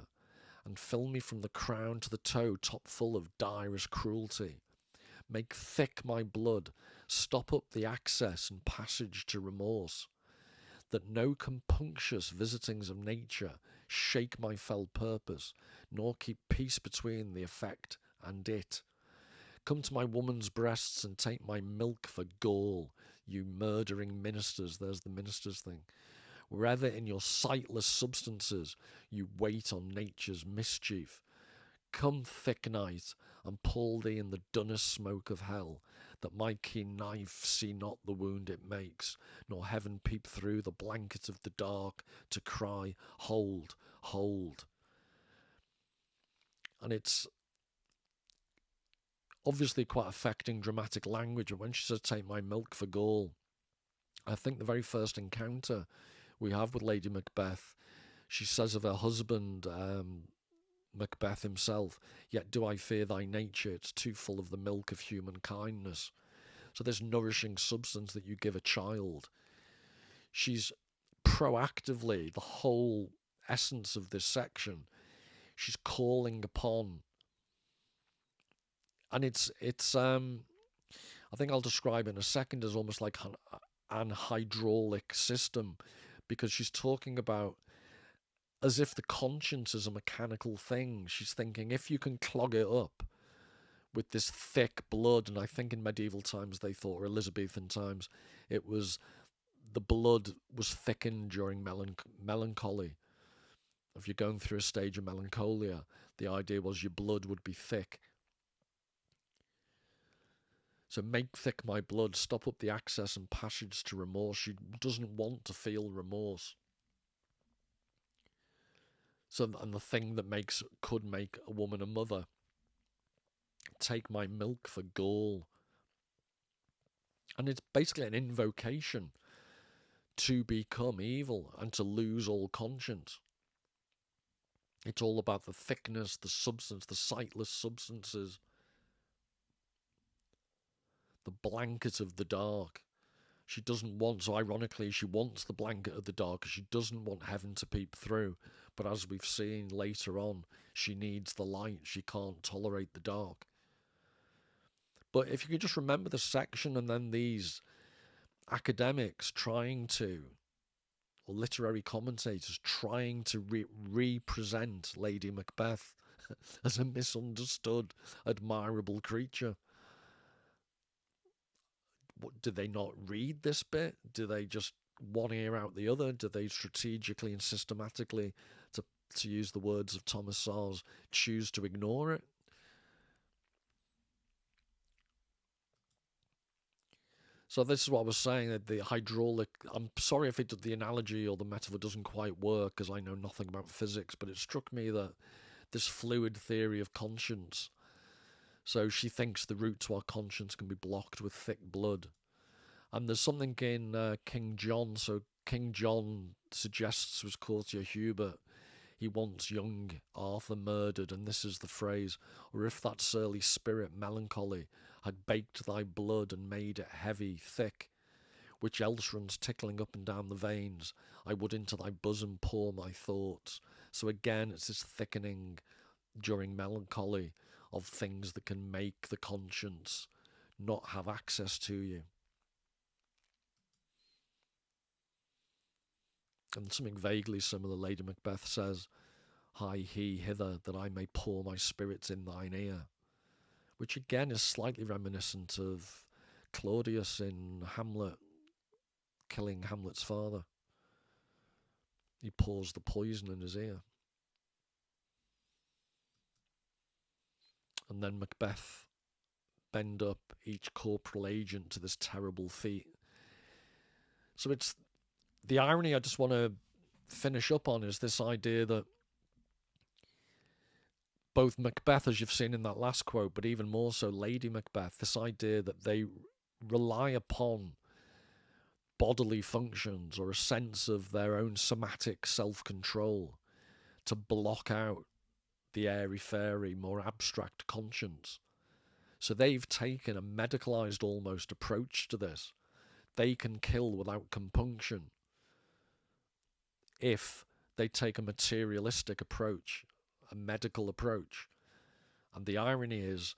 and fill me from the crown to the toe top full of direst cruelty. Make thick my blood, stop up the access and passage to remorse, that no compunctious visitings of nature shake my fell purpose, nor keep peace between the effect and it. Come to my woman's breasts and take my milk for gall, you murdering ministers. There's the ministers thing. Wherever in your sightless substances you wait on nature's mischief. Come, thick night, and pull thee in the dunnest smoke of hell, that my keen knife see not the wound it makes, nor heaven peep through the blanket of the dark to cry, hold, hold. And it's obviously quite affecting dramatic language. And when she says, take my milk for gall, I think the very first encounter we have with Lady Macbeth, she says of her husband, Macbeth himself, yet do I fear thy nature, it's too full of the milk of human kindness. So this nourishing substance that you give a child, she's proactively, the whole essence of this section, she's calling upon, and it's I think I'll describe in a second as almost like an hydraulic system, because she's talking about as if the conscience is a mechanical thing. She's thinking if you can clog it up with this thick blood, and I think in medieval times they thought, or Elizabethan times, it was the blood was thickened during melancholy. If you're going through a stage of melancholia, the idea was your blood would be thick. So make thick my blood, stop up the access and passage to remorse. She doesn't want to feel remorse. So, and the thing that could make a woman a mother, take my milk for gall. And it's basically an invocation to become evil and to lose all conscience. It's all about the thickness, the substance, the sightless substances, the blanket of the dark. She doesn't want, so ironically, she wants the blanket of the dark because she doesn't want heaven to peep through. But as we've seen later on, she needs the light. She can't tolerate the dark. But if you could just remember the section and then these academics trying to, or literary commentators trying to represent Lady Macbeth as a misunderstood, admirable creature. What, do they not read this bit? Do they just one ear out the other? Do they strategically and systematically, to use the words of Thomas Szasz, choose to ignore it? So this is what I was saying, that the hydraulic, I'm sorry if the analogy or the metaphor doesn't quite work because I know nothing about physics, but it struck me that this fluid theory of conscience, so she thinks the route to our conscience can be blocked with thick blood. And there's something in King John, so King John suggests with courtier Hubert, he wants young Arthur murdered, and this is the phrase, or if that surly spirit melancholy had baked thy blood and made it heavy, thick, which else runs tickling up and down the veins, I would into thy bosom pour my thoughts. So again, it's this thickening during melancholy of things that can make the conscience not have access to you. And something vaguely similar, Lady Macbeth says, hie he hither, that I may pour my spirits in thine ear. Which again is slightly reminiscent of Claudius in Hamlet, killing Hamlet's father. He pours the poison in his ear. And then Macbeth bend up each corporal agent to this terrible feat. So it's the irony I just want to finish up on is this idea that both Macbeth, as you've seen in that last quote, but even more so Lady Macbeth, this idea that they rely upon bodily functions or a sense of their own somatic self-control to block out the airy-fairy, more abstract conscience. So they've taken a medicalized almost approach to this. They can kill without compunction if they take a materialistic approach, a medical approach. And the irony is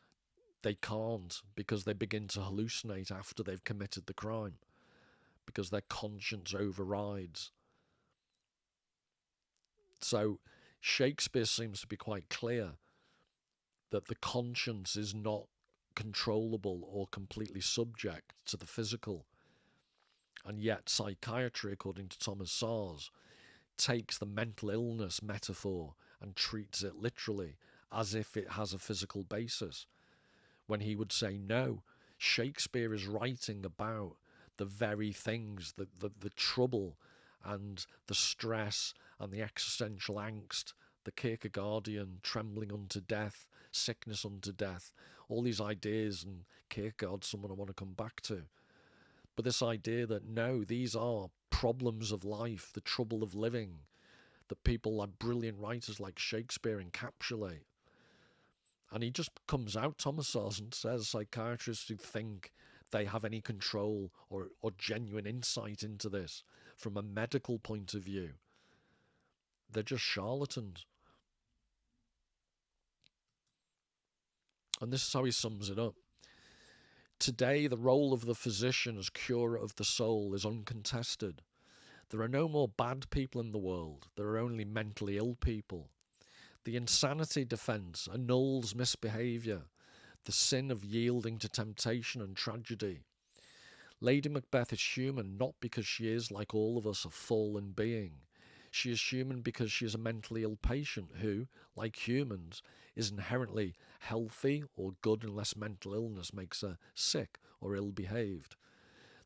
they can't, because they begin to hallucinate after they've committed the crime, because their conscience overrides. So Shakespeare seems to be quite clear that the conscience is not controllable or completely subject to the physical. And yet psychiatry, according to Thomas Szasz, takes the mental illness metaphor and treats it literally as if it has a physical basis, when he would say, no, Shakespeare is writing about the very things, the trouble and the stress and the existential angst, the Kierkegaardian trembling unto death, sickness unto death, all these ideas, and Kierkegaard's someone I want to come back to. But this idea that no, these are problems of life, the trouble of living, that people like brilliant writers like Shakespeare encapsulate. And he just comes out, Thomas Szasz, and says psychiatrists who think they have any control or genuine insight into this from a medical point of view, they're just charlatans. And this is how he sums it up. Today, the role of the physician as curer of the soul is uncontested. There are no more bad people in the world. There are only mentally ill people. The insanity defense annuls misbehavior, the sin of yielding to temptation and tragedy. Lady Macbeth is human not because she is, like all of us, a fallen being. She is human because she is a mentally ill patient who, like humans, is inherently healthy or good unless mental illness makes her sick or ill-behaved.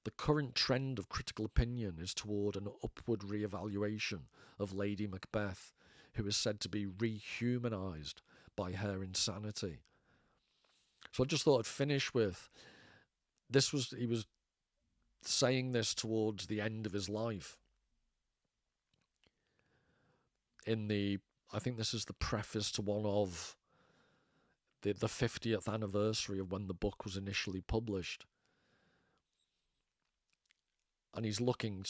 The current trend of critical opinion is toward an upward re-evaluation of Lady Macbeth, who is said to be rehumanized by her insanity. So I just thought I'd finish with, he was saying this towards the end of his life. I think this is the preface to one of the 50th anniversary of when the book was initially published. And he's looking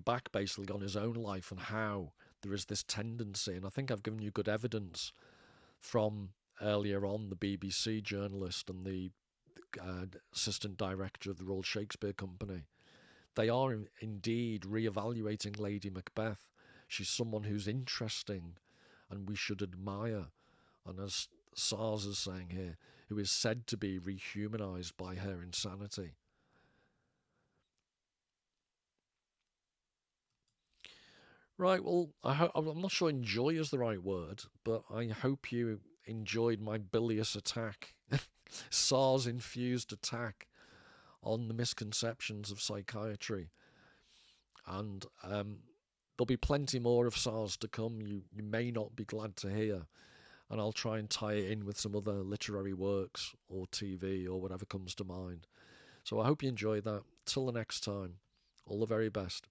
back basically on his own life and how there is this tendency. And I think I've given you good evidence from earlier on the BBC journalist and the assistant director of the Royal Shakespeare Company. They are indeed re-evaluating Lady Macbeth. She's someone who's interesting and we should admire. And as Szasz is saying here, who is said to be rehumanized by her insanity. Right, well, I'm not sure enjoy is the right word, but I hope you enjoyed my bilious attack, Szasz-infused attack on the misconceptions of psychiatry. And there'll be plenty more of Szasz to come, you may not be glad to hear. And I'll try and tie it in with some other literary works or TV or whatever comes to mind. So I hope you enjoyed that. Till the next time, all the very best.